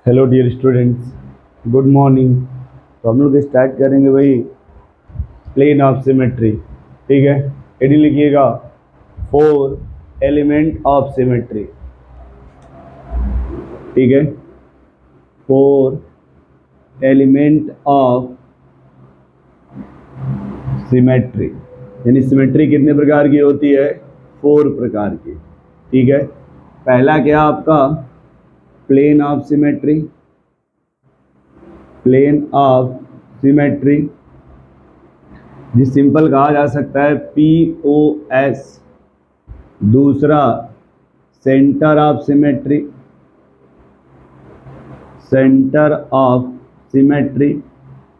Hello dear students, good morning. तो हम लोग स्टार्ट करेंगे भाई प्लेन ऑफ सिमेट्री। ठीक है, हेडिंग लिखिएगा 4 एलिमेंट ऑफ सिमेट्री। ठीक है, 4 एलिमेंट ऑफ सिमेट्री, यानी सिमेट्री कितने प्रकार की होती है? 4 प्रकार की। ठीक है, पहला क्या आपका plane of symmetry, plane of symmetry जिस सिंपल कहा जा सकता है POS। दूसरा centre of symmetry, centre of symmetry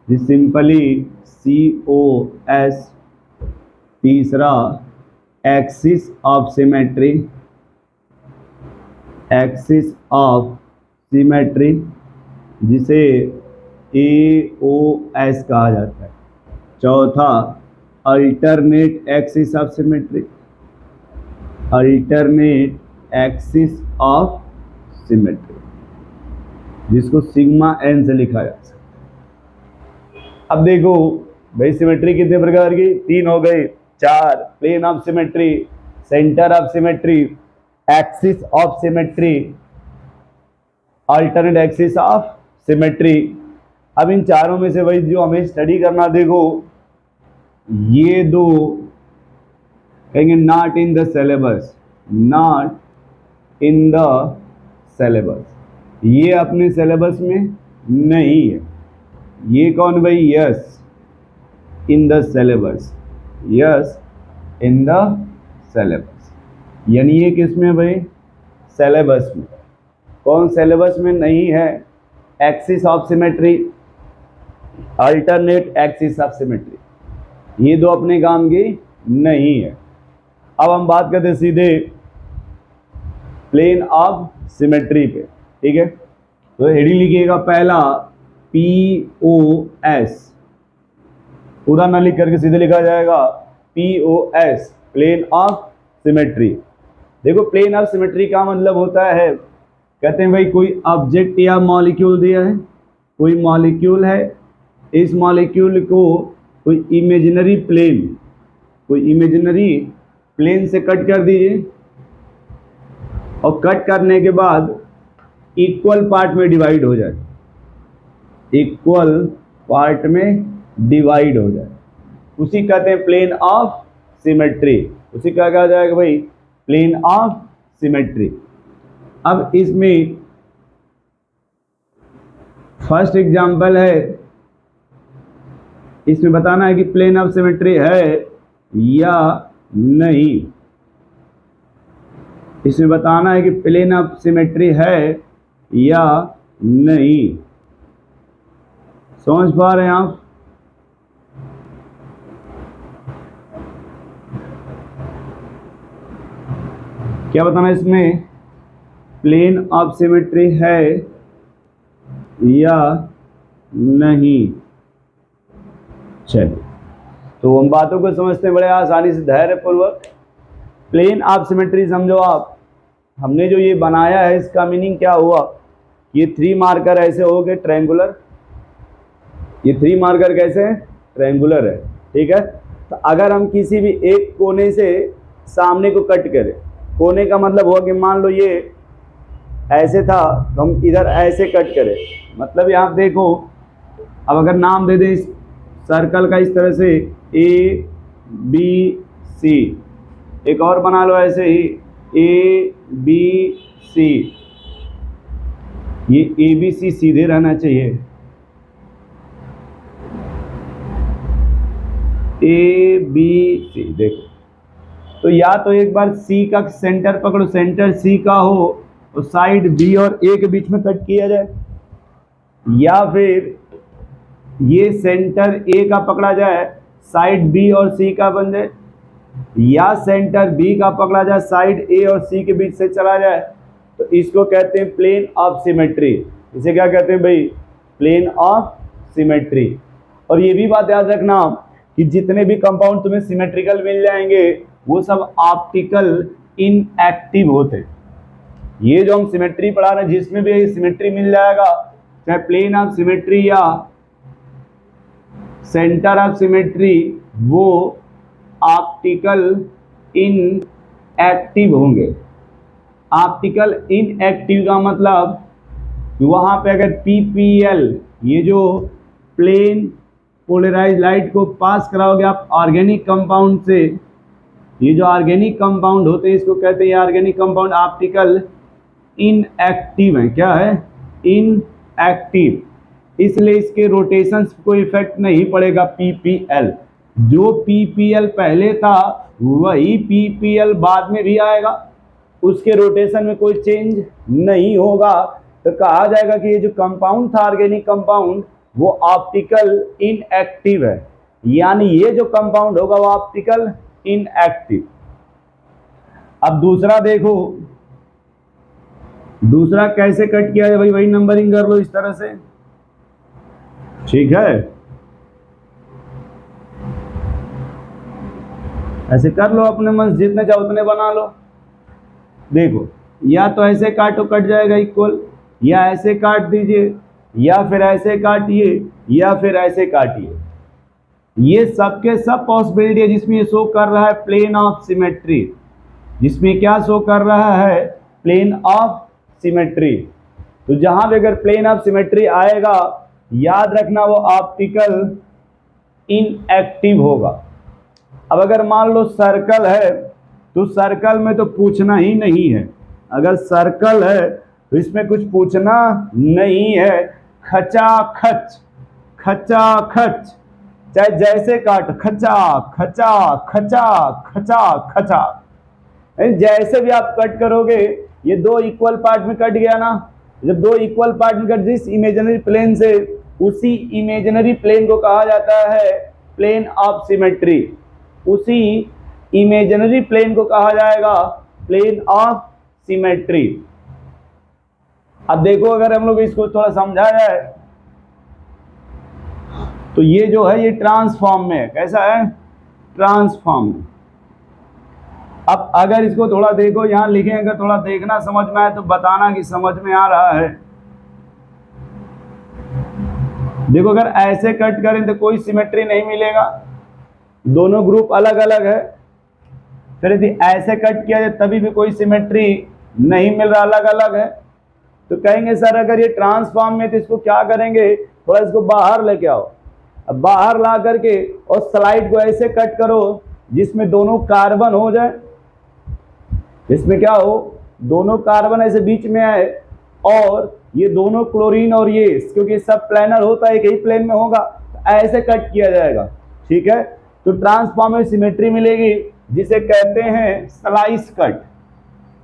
जिस सिंपली COS। तीसरा axis of symmetry, axis of symmetry जिसे AOS कहा जाता है। चौथा alternate axis of symmetry, alternate axis of symmetry जिसको सिग्मा n से लिखा जा सकता है। अब देखो भाई सिमेट्री कितने प्रकार की? 3 हो गई। 4 plane of symmetry, centre of symmetry, axis of symmetry, alternate axis of symmetry. अब इन चारों में से भाई जो हमें स्टडी करना, देखो ये दो कहेंगे not in the syllabus, not in the syllabus, ये अपने सिलेबस में नहीं है। ये कौन भाई? Yes in the syllabus, yes in the syllabus, यानी ये किस में भाई? सिलेबस में। कौन सिलेबस में नहीं है? Axis of symmetry, alternate axis of symmetry, ये दो अपने काम की नहीं है। अब हम बात करते हैं सीधे प्लेन ऑफ सिमेट्री पे। ठीक है, तो हेडिंग लिखिएगा पहला POS, पूरा ना लिख करके सीधे लिखा जाएगा POS, प्लेन ऑफ सिमेट्री। देखो प्लेन ऑफ सिमेट्री का मतलब होता है, कहते हैं भाई कोई ऑब्जेक्ट या मॉलिक्यूल दिया है, कोई मॉलिक्यूल है, इस मॉलिक्यूल को कोई इमेजिनरी प्लेन, कोई इमेजिनरी प्लेन से कट कर दीजिए और कट करने के बाद इक्वल पार्ट में डिवाइड हो जाए, इक्वल पार्ट में डिवाइड हो जाए, उसी कहते हैं प्लेन ऑफ सिमेट्री। उसी क्या कहा जाएगा भाई? Plane of symmetry. अब इसमें फर्स्ट एग्जांपल है, इसमें बताना है कि प्लेन ऑफ सिमेट्री है या नहीं। इसमें बताना है कि प्लेन ऑफ सिमेट्री है या नहीं। समझ पा रहे हैं आप? क्या बताना है इसमें? प्लेन ऑफ सिमेट्री है या नहीं। चलिए, तो हम बातों को समझते हैं बड़े आसानी से, धैर्य पूर्वक। प्लेन ऑफ सिमेट्री समझो आप, हमने जो ये बनाया है इसका मीनिंग क्या हुआ? ये 3 मार्कर ऐसे हो गए ट्रायंगुलर, ये 3 मार्कर कैसे हैं? ट्रायंगुलर है। ठीक है, तो अगर हम किसी भी एक कोने से सामने को कट करें, कोने का मतलब हुआ कि मान लो ये ऐसे था तो हम इधर ऐसे कट करें, मतलब यहाँ देखो, अब अगर नाम दे दें इस सर्कल का इस तरह से ABC, एक और बना लो ऐसे ही ABC, ये ABC सीधे रहना चाहिए, ABC। देखो तो या तो एक बार C का सेंटर पकड़ो, सेंटर C का हो तो साइड B और A के बीच में कट किया जाए, या फिर ये सेंटर A का पकड़ा जाए, साइड B और C का बन जाए, या सेंटर B का पकड़ा जाए, साइड A और C के बीच से चला जाए, तो इसको कहते हैं प्लेन ऑफ सिमेट्री। इसे क्या कहते हैं भाई? Plane of symmetry. और ये भी बात याद रखना कि जितने भी कंपाउंड तुम्हें सिमेट्रिकल मिल जाएंगे वो सब ऑप्टिकल इनएक्टिव होते, ये जो हम सिमेट्री पढ़ा रहे हैं जिसमें भी सिमेट्री मिल जाएगा, चाहे प्लेन ऑफ सिमेट्री या सेंटर ऑफ सिमेट्री, वो ऑप्टिकल इनएक्टिव होंगे। ऑप्टिकल इनएक्टिव का मतलब वहां पे अगर पीपीएल, ये जो प्लेन पोलराइज लाइट को पास कराओगे आप ऑर्गेनिक कंपाउंड से, ये जो ऑर्गेनिक कंपाउंड होते हैं इसको कहते हैं ऑर्गेनिक कंपाउंड ऑप्टिकल इनएक्टिव है। क्या है? इनएक्टिव। इसलिए इसके रोटेशन को इफेक्ट नहीं पड़ेगा पीपीएल। जो पीपीएल पहले था वही पीपीएल बाद में भी आएगा, उसके रोटेशन में कोई चेंज नहीं होगा। तो कहा जाएगा कि ये जो कंपाउंड था ऑर्गेनिक कंपाउंड वो ऑप्टिकल इनएक्टिव है, यानी ये जो कंपाउंड होगा वो ऑप्टिकल इनएक्टिव। अब दूसरा देखो, दूसरा कैसे कट किया है भाई, वही नंबरिंग कर लो इस तरह से, ठीक है? ऐसे कर लो, अपने मन जितने चाहो उतने बना लो। देखो, या तो ऐसे काटो कट जाएगा इक्वल, या ऐसे काट दीजिए, या फिर ऐसे काटिए, या फिर ऐसे काटिए। ये सबके सब पॉसिबिलिटी है जिसमें ये शो कर रहा है प्लेन ऑफ सिमेट्री, जिसमें क्या शो कर रहा है? Plane of symmetry. तो जहां भी अगर प्लेन ऑफ सिमेट्री आएगा याद रखना वो ऑप्टिकल इनएक्टिव होगा। अब अगर मान लो सर्कल है तो सर्कल में तो पूछना ही नहीं है, अगर सर्कल है तो इसमें कुछ पूछना नहीं है, खचा खच खचा खच, चाहे जैसे काट, खचा खचा खचा खचा खचा, जैसे भी आप कट करोगे ये दो इक्वल पार्ट में कट गया ना। जब दो इक्वल पार्ट में कट जिस इमेजिनरी प्लेन से, उसी इमेजिनरी प्लेन को कहा जाता है प्लेन ऑफ सिमेट्री, उसी इमेजिनरी प्लेन को कहा जाएगा प्लेन ऑफ सिमेट्री। अब देखो अगर हम लोग इसको थोड़ा समझा जाए तो ये जो है ये ट्रांसफॉर्म में है। कैसा है? ट्रांसफॉर्म में। अब अगर इसको थोड़ा देखो, यहां लिखे, अगर थोड़ा देखना समझ में आए तो बताना कि समझ में आ रहा है। देखो अगर ऐसे कट करें तो कोई सिमेट्री नहीं मिलेगा, दोनों ग्रुप अलग अलग है। फिर यदि ऐसे कट किया जाए तभी भी कोई सिमेट्री नहीं मिल रहा, अलग अलग है। तो कहेंगे सर अगर ये ट्रांसफॉर्म में तो इसको क्या करेंगे, थोड़ा इसको बाहर लेके आओ। अब बाहर ला करके और स्लाइड को ऐसे कट करो जिसमें दोनों कार्बन हो जाए, इसमें क्या हो, दोनों कार्बन ऐसे बीच में आए, और ये दोनों क्लोरीन और ये, क्योंकि सब प्लेनर होता है एक ही प्लेन में होगा, तो ऐसे कट किया जाएगा, ठीक है? तो ट्रांसफॉर्म में सिमेट्री मिलेगी जिसे कहते हैं स्लाइस कट।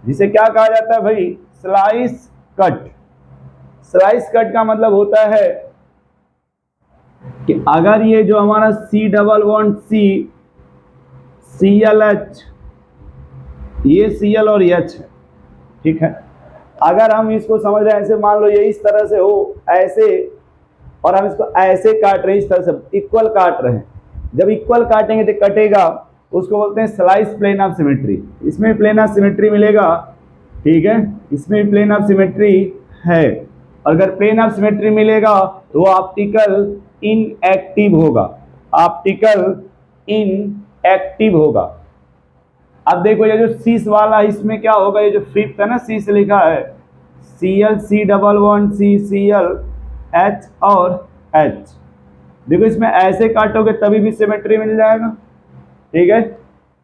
जिसे क्या कहा जाता है भाई? Slice cut. स्लाइस कट का मतलब होता है कि अगर ये जो हमारा C double bond C, ClH, ये Cl और H है, ठीक है? अगर हम इसको समझ रहे हैं ऐसे, मान लो ये इस तरह से हो ऐसे, और हम इसको ऐसे काट रहे हैं, इस तरह से इक्वल काट रहे हैं। जब इक्वल काटेंगे तो कटेगा, उसको बोलते हैं स्लाइस प्लेन ऑफ सिमेट्री। इसमें प्लेन ऑफ सिमेट्री मिलेगा, ठीक है? इसमें भी प्लेन ऑफ सिमेट्री है। अगर प्लेन ऑफ सिमेट्री मिलेगा तो वो ऑप्टिकल इनएक्टिव होगा, ऑप्टिकल इनएक्टिव होगा। अब देखो ये जो सीस वाला, इसमें क्या होगा, ये जो फिफ्थ है ना, सी से लिखा है Cl, C double bond C, Cl, H और H। देखो इसमें ऐसे काटोगे तभी भी सिमेट्री मिल जाएगा, ठीक है?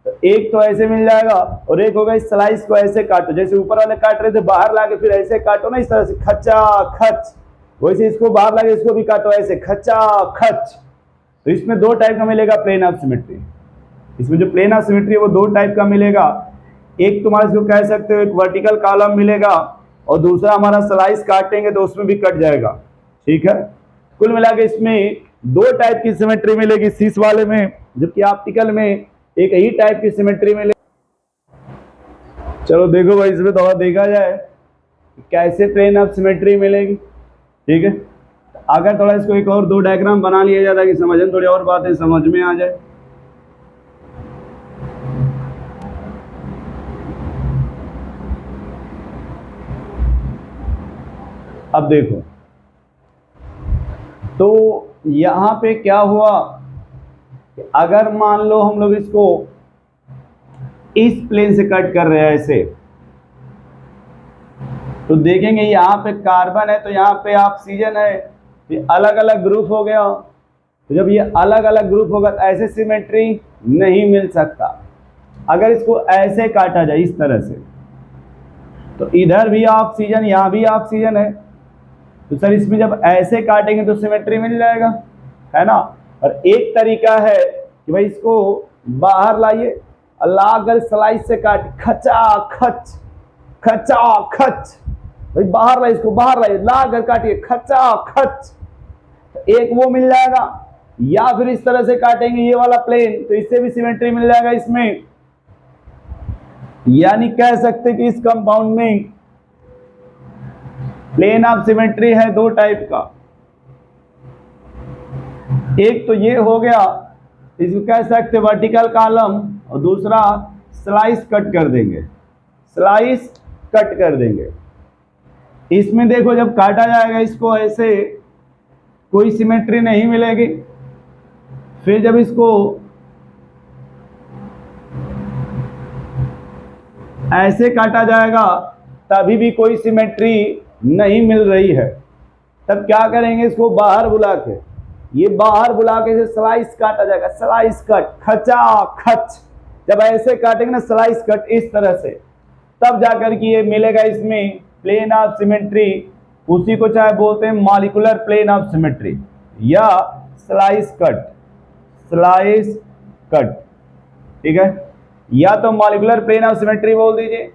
तो एक तो ऐसे मिल जाएगा, और एक होगा इस स्लाइस को ऐसे काटो, जैसे ऊपर वाले काट रहे थे बाहर लाके फिर ऐसे काटो ना, इस तरह से खचा खच, वैसे इसको बाहर लाके इसको भी काटो ऐसे खचा खच। तो इसमें दो टाइप का मिलेगा प्लेन ऑफ सिमेट्री। इसमें जो प्लेन ऑफ सिमेट्री है वो दो टाइप का मिलेगा। एक तुम्हारा इसको कह सकते हो एक वर्टिकल कॉलम मिलेगा, और दूसरा हमारा स्लाइस काटेंगे तो उसमें भी कट जाएगा, ठीक है? कुल मिला के इसमें दो टाइप की सिमेट्री मिलेगी सीस वाले में, जबकि ऑप्टिकल में एक ही टाइप की सिमेट्री मिलेगी। चलो देखो भाई इसमें थोड़ा देखा जाए कैसे प्लेन ऑफ सिमेट्री मिलेगी, ठीक है? अगर थोड़ा इसको एक और दो डायग्राम बना लिया जाता कि समझ में थोड़ी और बातें समझ में आ जाए। अब देखो, तो यहां पे क्या हुआ, अगर मान लो हम लोग इसको इस प्लेन से कट कर रहे हैं ऐसे, तो देखेंगे यहाँ पे कार्बन है तो यहाँ पे ऑक्सीजन है, ये अलग अलग ग्रुप हो गया। तो जब ये अलग अलग ग्रुप होगा तो ऐसे सिमेट्री नहीं मिल सकता। अगर इसको ऐसे काटा जाए इस तरह से, तो इधर भी ऑक्सीजन यहाँ भी ऑक्सीजन है, तो सर इसमें जब ऐसे काटेंगे तो सिमेट्री मिल जाएगा, है ना। और एक तरीका है कि भाई इसको बाहर लाइए, लाकर स्लाइस से काट, खचा खच खचा खच, भाई बाहर लाइए, इसको बाहर लाइए, ला कर काटिए, खचा खच, एक वो मिल जाएगा। या फिर इस तरह से काटेंगे ये वाला प्लेन, तो इससे भी सिमेट्री मिल जाएगा इसमें। यानी कह सकते कि इस कंपाउंड में प्लेन ऑफ सिमेट्री है दो टाइप का। एक तो ये हो गया, इसको कह सकते वर्टिकल कॉलम, और दूसरा स्लाइस कट कर देंगे, स्लाइस कट कर देंगे। इसमें देखो जब काटा जाएगा इसको ऐसे, कोई सिमेट्री नहीं मिलेगी। फिर जब इसको ऐसे काटा जाएगा तभी भी कोई सिमेट्री नहीं मिल रही है। तब क्या करेंगे, इसको बाहर बुला के, ये बाहर बुला के इसे स्लाइस काटा जाएगा, स्लाइस कट, खचा खच। जब ऐसे काटेंगे ना स्लाइस कट इस तरह से, तब जाकर कि ये मिलेगा इसमें प्लेन ऑफ सिमेट्री। उसी को चाहे बोलते हैं मॉलिक्यूलर प्लेन ऑफ सिमेट्री या स्लाइस कट, स्लाइस कट, ठीक है। या तो मॉलिक्यूलर प्लेन ऑफ सिमेट्री बोल दीजिए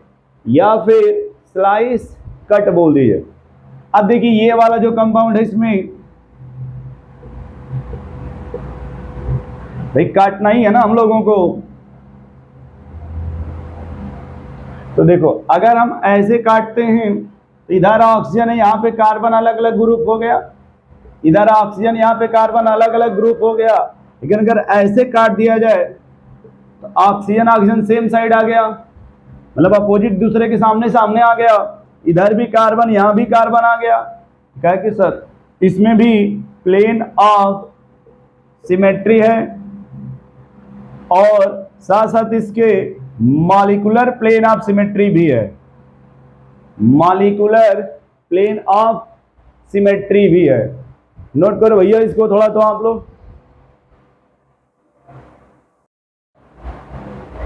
या फिर स्लाइस कट बोल दीजिए। अब देखिए ये वाला जो कंपाउंड है इसमें भाई काटना ही है ना हम लोगों को। तो देखो अगर हम ऐसे काटते हैं तो इधर ऑक्सीजन है, यहाँ पे कार्बन अलग अलग ग्रुप हो गया, इधर ऑक्सीजन यहाँ पे कार्बन अलग अलग ग्रुप हो गया। लेकिन अगर ऐसे काट दिया जाए तो ऑक्सीजन ऑक्सीजन सेम साइड आ गया, मतलब अपोजिट दूसरे के सामने सामने आ गया। इधर भी कार्बन यहाँ भी कार्बन आ गया। क्या कि सर इसमें भी प्लेन ऑफ सिमेट्री है और साथ साथ इसके मॉलिक्यूलर प्लेन ऑफ सिमेट्री भी है, मॉलिक्यूलर प्लेन ऑफ सिमेट्री भी है। नोट करो भैया इसको थोड़ा तो आप लोग।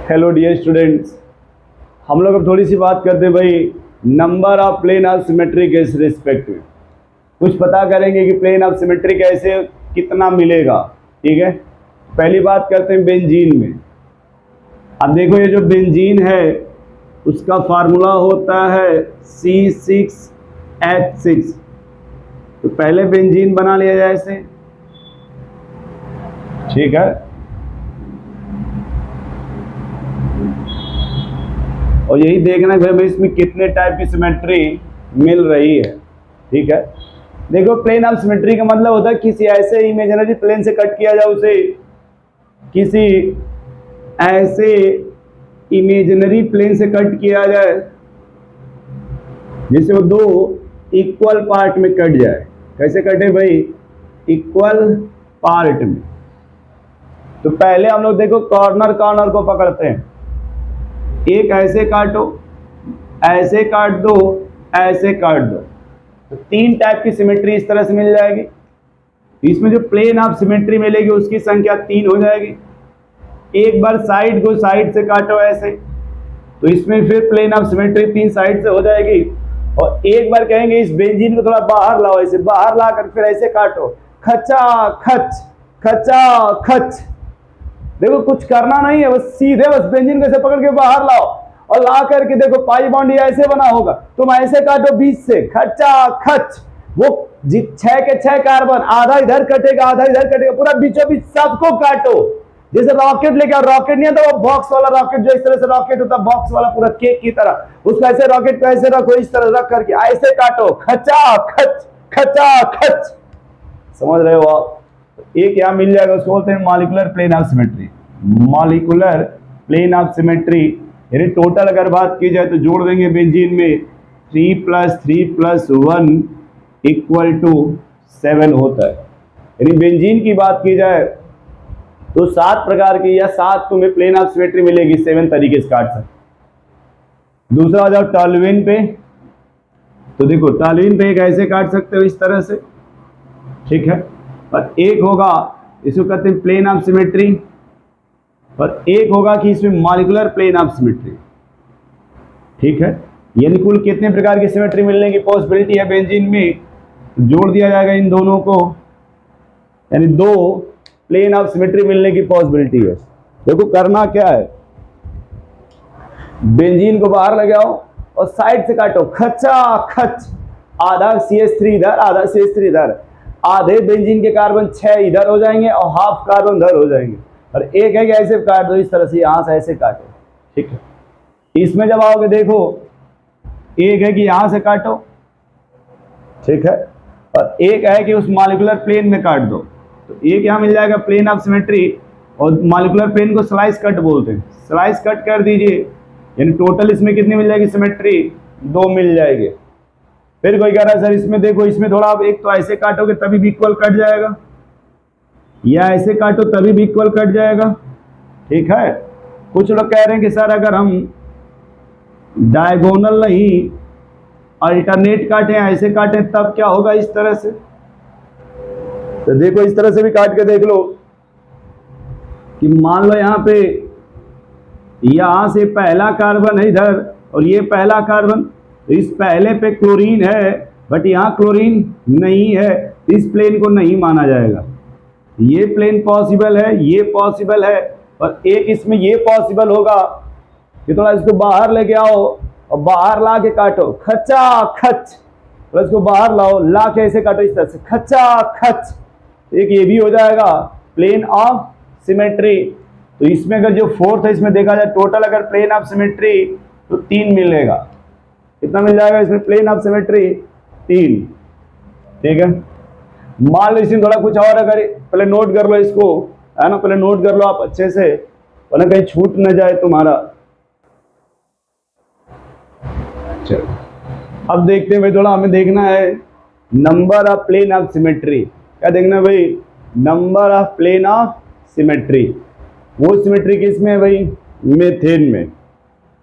हेलो डियर स्टूडेंट्स, हम लोग अब थोड़ी सी बात करते हैं भाई number of plane of symmetry के रिस्पेक्ट में। कुछ पता करेंगे कि प्लेन ऑफ सिमेट्री कैसे कितना मिलेगा, ठीक है। पहली बात करते हैं बेंजीन में। अब देखो ये जो बेंजीन है उसका फार्मूला होता है C6H6। तो पहले बेंजीन बना लिया जाए ऐसे, ठीक है। और यही देखना है भाई इसमें कितने टाइप की सिमेट्री मिल रही है, ठीक है। देखो प्लेन ऑफ सिमेट्री का मतलब होता है किसी ऐसे इमेजिनरी प्लेन से कट किया जाए उसे, किसी ऐसे इमेजिनरी प्लेन से कट किया जाए जिससे वो दो इक्वल पार्ट में कट जाए। कैसे कटे भाई, इक्वल पार्ट में। तो पहले हम लोग देखो कॉर्नर कॉर्नर को पकड़ते हैं, एक ऐसे काटो, ऐसे काट दो, ऐसे काट दो, तो तीन टाइप की सिमेट्री इस तरह से मिल जाएगी। इसमें जो प्लेन ऑफ सिमेट्री मिलेगी उसकी संख्या 3 हो जाएगी। एक बार साइड को साइड से काटो ऐसे, तो इसमें फिर प्लेन ऑफ सिमेट्री 3 साइड से हो जाएगी। और एक बार कहेंगे इस बेंजीन को थोड़ा बाहर लाओ, ऐसे बाहर ला कर फिर ऐसे काटो, खचा खच खचा खच। देखो कुछ करना नहीं है, बस सीधे बस बेंजीन को ऐसे पकड़ के बाहर लाओ और ला करके देखो पाई बॉन्ड ये ऐसे बना होगा, तुम ऐसे काटो बीच से, खचा खच। वो 6 के 6 कार्बन, आधा इधर कटेगा आधा इधर कटेगा, पूरा बीचों बीच सबको काटो। जैसे रॉकेट लेके, रॉकेट नहीं आता वो बॉक्स वाला रॉकेट, जो इस तरह से रॉकेट होता है बॉक्स वाला पूरा केक की तरह, उसको ऐसे रॉकेट को ऐसे रखो, इस तरह रख करके ऐसे काटो, खचा खच खचा खच। समझ रहे हो आप। एक यहाँ मिल जाएगा, उसको बोलते हैं molecular plane of symmetry. Molecular plane of symmetry यानी टोटल अगर बात की जाए तो जोड़ देंगे बेंजीन में 3 + 3 + 1 इक्वल टू 7 होता है। यानी बेंजीन की बात की जाए तो 7 प्रकार की या 7 तुम्हें प्लेन ऑफ सिमेट्री मिलेगी, 7 तरीके से काट सकते। दूसरा आ जाओ टॉल्यूइन पे, तो देखो टॉल्यूइन पे एक ऐसे काट सकते हो इस तरह से, ठीक है। और एक होगा इसको कहते हैं प्लेन ऑफ सिमेट्री, और एक होगा कि इसमें मॉलिक्यूलर प्लेन ऑफ सिमेट्री, ठीक है। यानी कुल कितने प्रकार की सिमेट्री मिलने की पॉसिबिलिटी है बेंजीन में, जोड़ दिया जाएगा इन दोनों को, यानी 2 प्लेन ऑफ सिमेट्री मिलने की पॉसिबिलिटी है। देखो करना क्या है, बेंजीन को बाहर ले आओ और साइड से काटो, खचा खच, आधा CH3 इधर आधा CH3 इधर, आधे बेंजीन के कार्बन 6 इधर हो जाएंगे और हाफ कार्बन इधर हो जाएंगे। और एक है कि ऐसे काट दो इस तरह से, यहां से ऐसे काटो, ठीक है। इसमें जब आओगे देखो एक है कि यहां से काटो, ठीक है, और एक है कि उस मॉलिक्यूलर प्लेन में काट दो। तो एक यहां मिल जाएगा प्लेन ऑफ सिमेट्री, और मॉलिक्यूलर प्लेन को स्लाइस कट बोलते हैं, स्लाइस कट कर दीजिए, यानी टोटल इसमें कितनी मिल जाएगी सिमेट्री, 2 मिल जाएगी। फिर कोई कह रहा है सर इसमें देखो, इसमें थोड़ा आप एक तो ऐसे काटोगे तभी भी इक्वल कट जाएगा, या ऐसे काटो तभी भी इक्वल कट जाएगा, ठीक है। कुछ लोग कह रहे हैं कि सर अगर हम डायगोनल नहीं अल्टरनेट काटें, ऐसे काटें तब क्या होगा, इस तरह से। तो देखो इस तरह से भी काट के देख लो कि मान लो यहां पे यहां से पहला कार्बन है इधर और ये पहला कार्बन, तो इस पहले पे क्लोरीन है बट यहां क्लोरीन नहीं है, इस प्लेन को नहीं माना जाएगा। ये प्लेन पॉसिबल है, ये पॉसिबल है, और एक इसमें ये पॉसिबल होगा कि थोड़ा इसको बाहर लेके आओ और बाहर ला के काटो, खचा खच, तो इसको बाहर लाओ, ला के ऐसे काटो इस तरह से, खचा खच, एक ये भी हो जाएगा प्लेन ऑफ सिमेट्री। तो इसमें अगर जो फोर्थ है इसमें देखा जाए टोटल अगर प्लेन ऑफ सिमेट्री तो 3 मिलेगा। कितना मिल जाएगा इसमें प्लेन ऑफ सिमेट्री, 3, ठीक है। मान लो इसमें थोड़ा कुछ और, अगर पहले नोट कर लो इसको, है ना, पहले नोट कर लो आप अच्छे से, वरना कहीं छूट न जाए तुम्हारा। चलो अब देखते हैं भाई, थोड़ा हमें देखना है number of plane of symmetry. क्या देखना है भाई, number of plane of symmetry. वो सिमेट्री किस में है भाई, मेथेन में।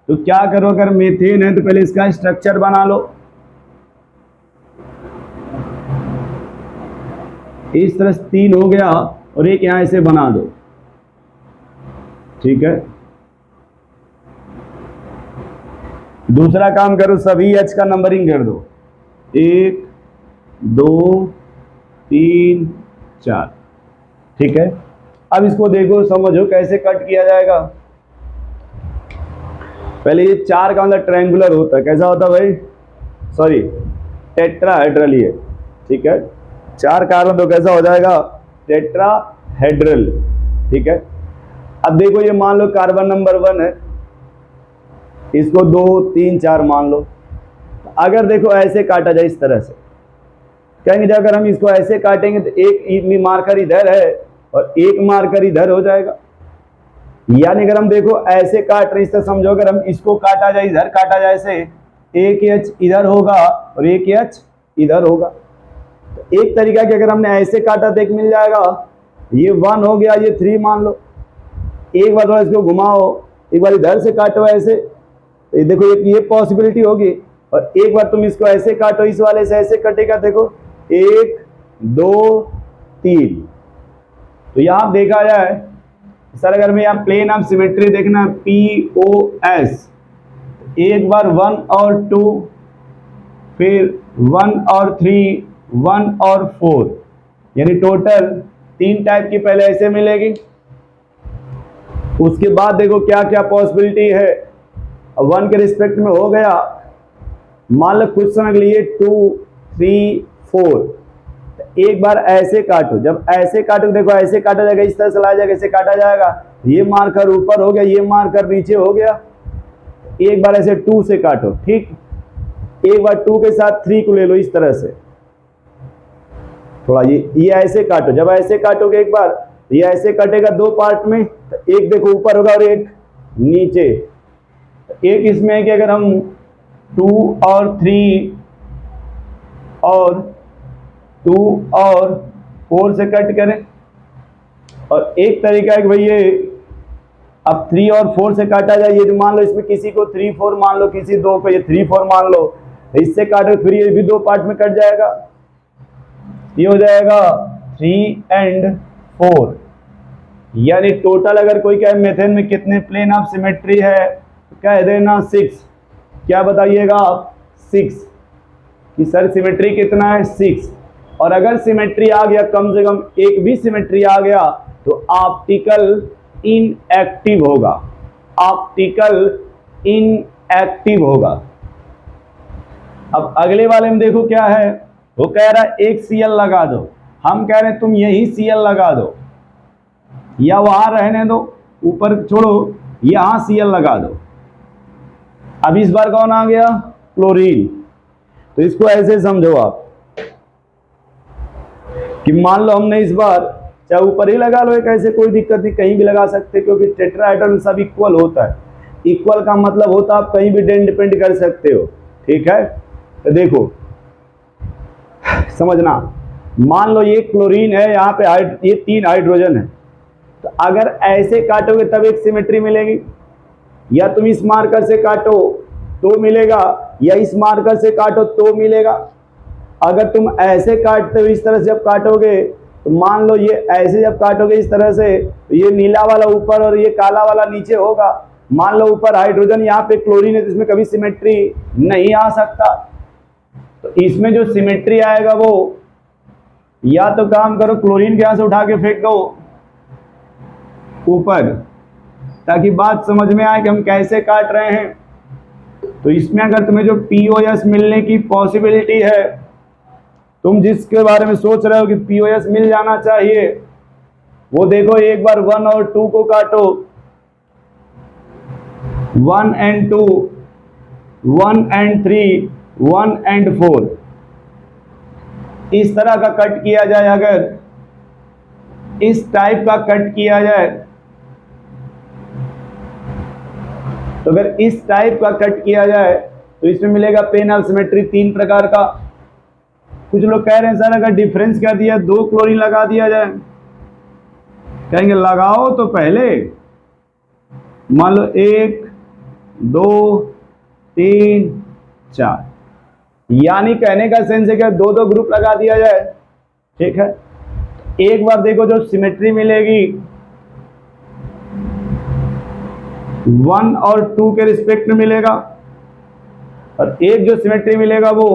तो क्या करो, अगर मेथेन है तो पहले इसका स्ट्रक्चर बना लो, इस तरह से 3 हो गया, और एक यहां ऐसे बना दो, ठीक है। दूसरा काम करो, सभी H का नंबरिंग कर दो, 1 2 3 4, ठीक है। अब इसको देखो समझो कैसे कट किया जाएगा। पहले ये 4 का मतलब ट्रायंगुलर होता है, कैसा होता है भाई, सॉरी टेट्राहेड्रल, ये ठीक है। 4 कार्बन तो कैसा हो जाएगा, टेट्राहेड्रल, ठीक है। अब देखो ये मान लो कार्बन नंबर 1 है, इसको 2 3 4 मान लो। अगर देखो ऐसे काटा जाए इस तरह से, कहेंगे जब अगर हम इसको ऐसे काटेंगे तो एक मार्कर इधर है और एक मार्कर इधर हो जाएगा। यानी अगर हम देखो ऐसे काट रहे, इससे समझो अगर हम इसको काटा जाए, इधर काटा जाए ऐसे, एक H इधर होगा और एक H इधर होगा। तो एक तरीका कि अगर हमने ऐसे काटा तो एक मिल जाएगा, ये 1 हो गया, ये 3 मान लो। एक बार थोड़ा इसको घुमाओ, एक बार इधर से काटो ऐसे, तो ये देखो ये पॉसिबिलिटी होगी। और एक बार तुम इसको ऐसे काटो, इस वाले से ऐसे कटेगा, देखो 1 2 3। तो यहां देखा जाए सर, अगर मैं यहाँ प्लेन ऑफ सिमेट्री देखना POS, एक बार 1 और 2, फिर 1 और 3, 1 और 4, यानी टोटल 3 टाइप की पहले ऐसे मिलेगी। उसके बाद देखो क्या क्या पॉसिबिलिटी है। 1 के रिस्पेक्ट में हो गया, मान लो कुछ समय के लिए 2 3 4, एक बार ऐसे काटो, जब ऐसे काटो देखो ऐसे काटा जाएगा, इस तरह से लाया जाएगा, ऐसे काटा जाएगा, ये मार्कर ऊपर हो गया, ये मार्कर नीचे हो गया। एक बार ऐसे 2 से काटो, ठीक, एक बार 2 के साथ 3 को ले लो इस तरह से, थोड़ा ये ऐसे काटो। जब ऐसे काटोगे एक बार, ये ऐसे कटेगा 2 पार्ट में, तो एक देखो ऊपर होगा और एक नीचे। एक इसमें है कि अगर हम 2 और 3 और 2 और 4 से कट करें। और एक तरीका है कि भाई ये अब 3 और 4 से काटा जाए, ये जो मान लो इसमें किसी को 3 4 मान लो, किसी दो को ये 3 4 मान लो, इससे काटो फिर ये भी 2 पार्ट में कट जाएगा। ये हो जाएगा 3 और 4, यानी टोटल अगर कोई कहे मेथड में कितने प्लेन ऑफ सिमेट्री है तो कह देना 6। क्या बताइएगा आप? 6 कि सर सिमेट्री कितना है? 6। और अगर सिमेट्री आ गया, कम से कम एक भी सिमेट्री आ गया तो ऑप्टिकल इनएक्टिव होगा। ऑप्टिकल इनएक्टिव होगा। अब अगले वाले में देखो क्या है, वो कह रहा है एक सीएल लगा दो। हम कह रहे हैं तुम यही सीएल लगा दो या वहां रहने दो, ऊपर छोड़ो, यहां सीएल लगा दो। अब इस बार कौन आ गया? क्लोरीन। तो इसको ऐसे समझो आप कि मान लो हमने इस बार, चाहे ऊपर ही लगा लो एक, ऐसे कोई दिक्कत नहीं, कहीं भी लगा सकते, क्योंकि टेट्राहेड्रल में सब इक्वल होता है। इक्वल का मतलब होता है आप कहीं भी डिपेंड कर सकते हो। ठीक है, तो देखो समझना, मान लो ये क्लोरीन है, यहाँ पे ये 3 हाइड्रोजन है, तो अगर ऐसे काटोगे तब एक सिमेट्री मिलेगी, या तुम इस मार्कर से काटो तो मिलेगा, या इस मार्कर से काटो तो मिलेगा। अगर तुम ऐसे काटते हो, इस तरह से जब काटोगे तो मान लो ये ऐसे जब काटोगे इस तरह से, तो ये नीला वाला ऊपर और ये काला वाला नीचे होगा। मान लो ऊपर हाइड्रोजन, यहाँ पे क्लोरीन है, तो इसमें कभी सिमेट्री नहीं आ सकता। तो इसमें जो सिमेट्री आएगा वो, या तो काम करो क्लोरीन के यहाँ से उठा के फेंक दो ऊपर, ताकि बात समझ में आए कि हम कैसे काट रहे हैं। तो इसमें अगर तुम्हें जो पीओएस मिलने की पॉसिबिलिटी है, तुम जिसके बारे में सोच रहे हो कि पीओएस मिल जाना चाहिए, वो देखो एक बार 1 और 2 को काटो, 1 और 2, 1 और 3, 1 और 4, इस तरह का कट किया जाए, अगर इस टाइप का कट किया जाए, तो अगर इस टाइप का कट किया जाए तो इसमें मिलेगा प्लेन ऑफ सिमेट्री 3 प्रकार का। कुछ लोग कह रहे हैं सर अगर डिफरेंस कर दिया, 2 क्लोरीन लगा दिया जाए, कहेंगे लगाओ तो पहले, मान लो 1 2 3 4, यानी कहने का सेंस है कि 2 ग्रुप लगा दिया जाए। ठीक है, एक बार देखो जो सिमेट्री मिलेगी 1 और 2 के रिस्पेक्ट में मिलेगा, और एक जो सिमेट्री मिलेगा वो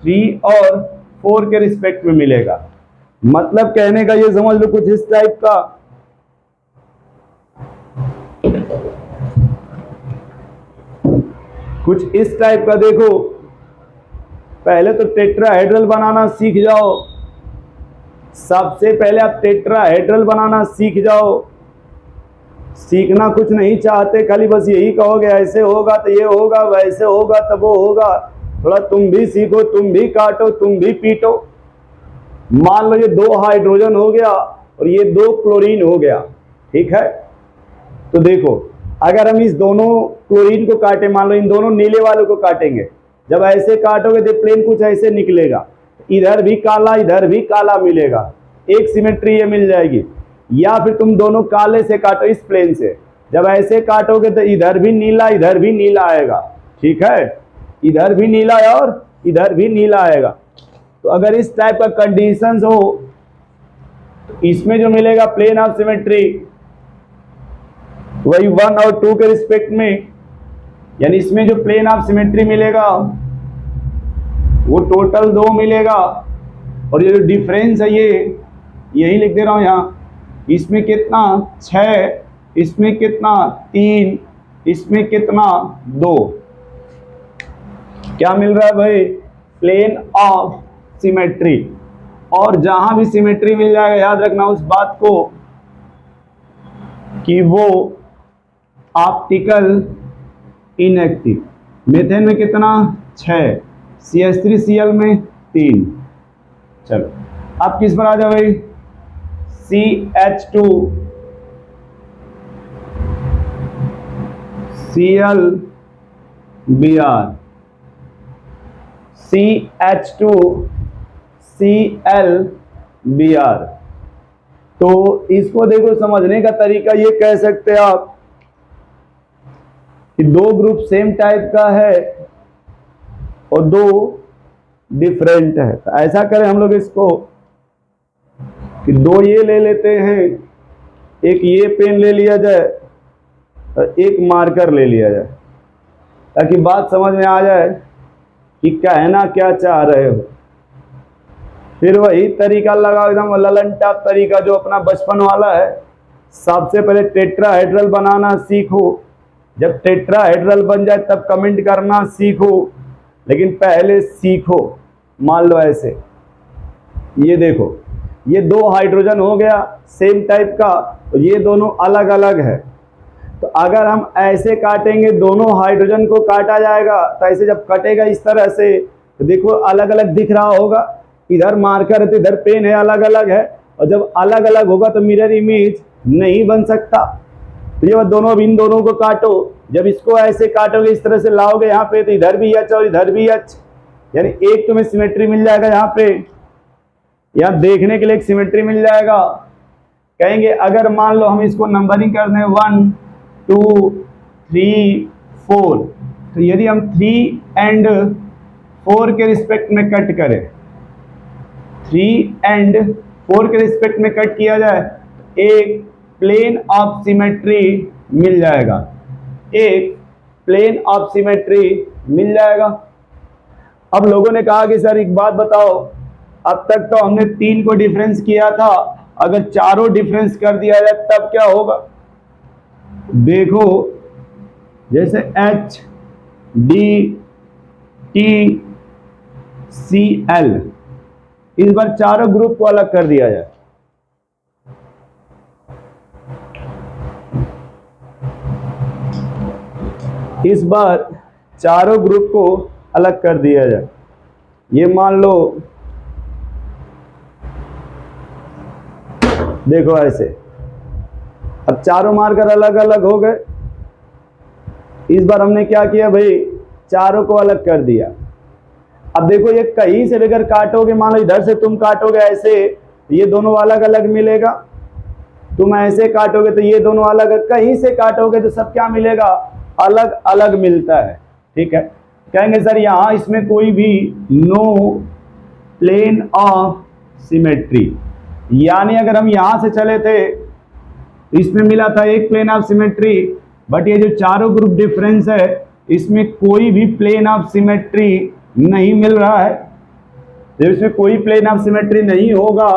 3 और 4 के रिस्पेक्ट में मिलेगा। मतलब कहने का ये समझ लो कुछ इस टाइप का। कुछ इस टाइप का देखो, पहले तो टेट्राहेड्रल बनाना सीख जाओ। सबसे पहले आप टेट्राहेड्रल बनाना सीख जाओ। सीखना कुछ नहीं चाहते, खाली बस यही कहोगे ऐसे होगा तो ये होगा, वैसे होगा तब वो होगा। थोड़ा तुम भी सीखो, तुम भी काटो, तुम भी पीटो। मान लो ये 2 हाइड्रोजन हो गया और ये 2 क्लोरीन हो गया। ठीक है, तो देखो अगर हम इस दोनों क्लोरीन को काटे, मान लो इन दोनों नीले वालों को काटेंगे, जब ऐसे काटोगे तो प्लेन कुछ ऐसे निकलेगा, इधर भी काला इधर भी काला मिलेगा, एक सिमेट्री ये मिल जाएगी। या फिर तुम दोनों काले से काटो इस प्लेन से, जब ऐसे काटोगे तो इधर भी नीला आएगा। ठीक है, इधर भी नीला और इधर भी नीला आएगा। तो अगर इस टाइप का कंडीशंस हो तो इसमें जो मिलेगा प्लेन ऑफ सिमेट्री वही 1 और 2 के रिस्पेक्ट में, यानी इसमें जो प्लेन ऑफ सिमेट्री मिलेगा वो टोटल 2 मिलेगा। और ये जो डिफरेंस है ये यही लिख दे रहा हूं यहाँ, इसमें कितना 6, इसमें कितना 3, इसमें कितना 2। क्या मिल रहा है भाई? Plane of symmetry. और जहां भी सिमेट्री मिल जाएगा याद रखना उस बात को कि वो ऑप्टिकल इनएक्टिव। मीथेन में कितना 6, CH3Cl में 3। चलो अब किस पर आ जाओ भाई? CH2 Cl Br, CH2 ClBr। तो इसको देखो समझने का तरीका ये कह सकते हैं आप कि दो ग्रुप सेम टाइप का है और दो डिफरेंट है। तो ऐसा करें हम लोग इसको कि दो ये ले लेते हैं, एक ये पेन ले लिया जाए और एक मार्कर ले लिया जाए, ताकि बात समझ में आ जाए कि कहना क्या चाह रहे हो। फिर वही तरीका लगाओ, एकदम ललन टॉप तरीका जो अपना बचपन वाला है। सबसे पहले टेट्राहेड्रल बनाना सीखो, जब टेट्राहेड्रल बन जाए तब कमेंट करना सीखो, लेकिन पहले सीखो। मान लो ऐसे, ये देखो, ये दो हाइड्रोजन हो गया सेम टाइप का, तो ये दोनों अलग अलग है। तो अगर हम ऐसे काटेंगे, दोनों हाइड्रोजन को काटा जाएगा, तो ऐसे जब कटेगा इस तरह से, तो देखो अलग अलग दिख रहा होगा। इधर मार्कर है तो इधर पेन है, अलग अलग है। और जब अलग अलग होगा तो मिरर इमेज नहीं बन सकता। तो ये दोनों, इन दोनों को काटो, जब इसको ऐसे काटोगे, इस तरह से लाओगे यहाँ पे, तो इधर भी एच और इधर भी एच, यानी एक तुम्हें सिमेट्री मिल जाएगा। यहाँ पे यहाँ देखने के लिए एक सिमेट्री मिल जाएगा। कहेंगे अगर मान लो हम इसको नंबरिंग कर दें 1 2 3 4, तो यदि हम 3 एंड 4 के रिस्पेक्ट में कट करें, 3 एंड 4 के रिस्पेक्ट में कट किया जाए, एक प्लेन ऑफ सिमेट्री मिल जाएगा, एक प्लेन ऑफ सिमेट्री मिल जाएगा। अब लोगों ने कहा कि सर एक बात बताओ, अब तक तो हमने 3 को डिफरेंस किया था, अगर चारों डिफरेंस कर दिया जाए तब क्या होगा? देखो, जैसे H D T Cl, इस बार चारों ग्रुप को अलग कर दिया जाए। इस बार चारों ग्रुप को अलग कर दिया जाए। ये मान लो, देखो ऐसे, अब चारों मार्कर अलग अलग हो गए। इस बार हमने क्या किया भाई, चारों को अलग कर दिया। अब देखो ये कहीं से लेकर काटोगे, मान लो इधर से तुम काटोगे ऐसे, ये दोनों अलग अलग मिलेगा। तुम ऐसे काटोगे तो ये दोनों अलग, कहीं से काटोगे तो सब क्या मिलेगा, अलग अलग मिलता है। ठीक है, कहेंगे सर यहाँ इसमें कोई भी नो प्लेन ऑफ सिमेट्री, यानी अगर हम यहां से चले थे, इसमें मिला था एक प्लेन ऑफ सिमेट्री, बट ये जो चारों ग्रुप डिफरेंस है, इसमें कोई भी प्लेन ऑफ सिमेट्री नहीं मिल रहा है। जब इसमें कोई प्लेन ऑफ सिमेट्री नहीं होगा,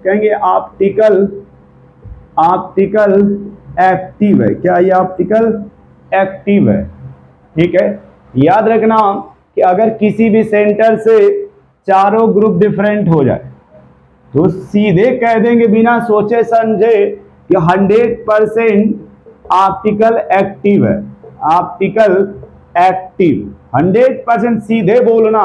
कहेंगे ऑप्टिकल एक्टिव है। क्या ये ऑप्टिकल एक्टिव है? ठीक है, याद रखना कि अगर किसी भी सेंटर से चारों ग्रुप डिफरेंट हो जाए तो सीधे कह देंगे बिना सोचे समझे कि 100% ऑप्टिकल एक्टिव है। ऑप्टिकल एक्टिव 100% सीधे बोलना।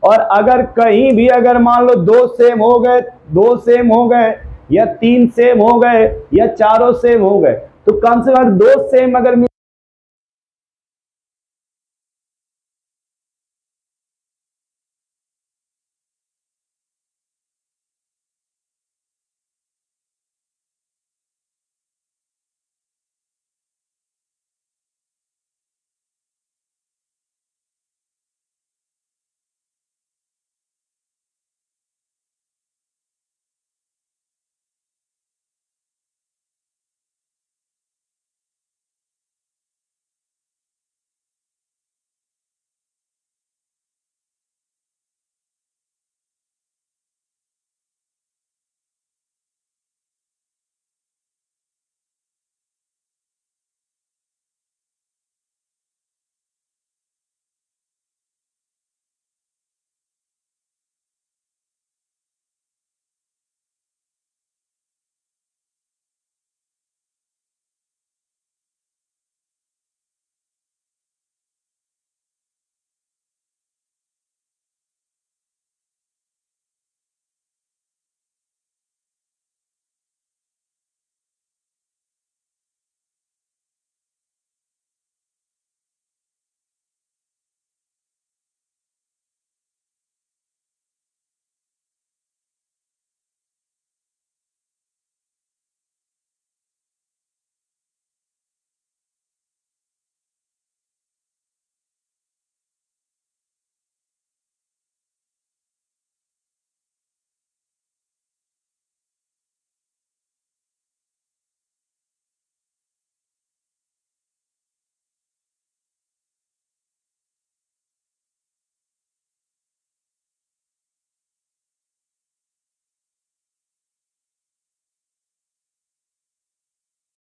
और अगर कहीं भी अगर मान लो 2 सेम हो गए, 2 सेम हो गए, या 3 सेम हो गए, या चारों सेम हो गए, तो कम से कम 2 सेम अगर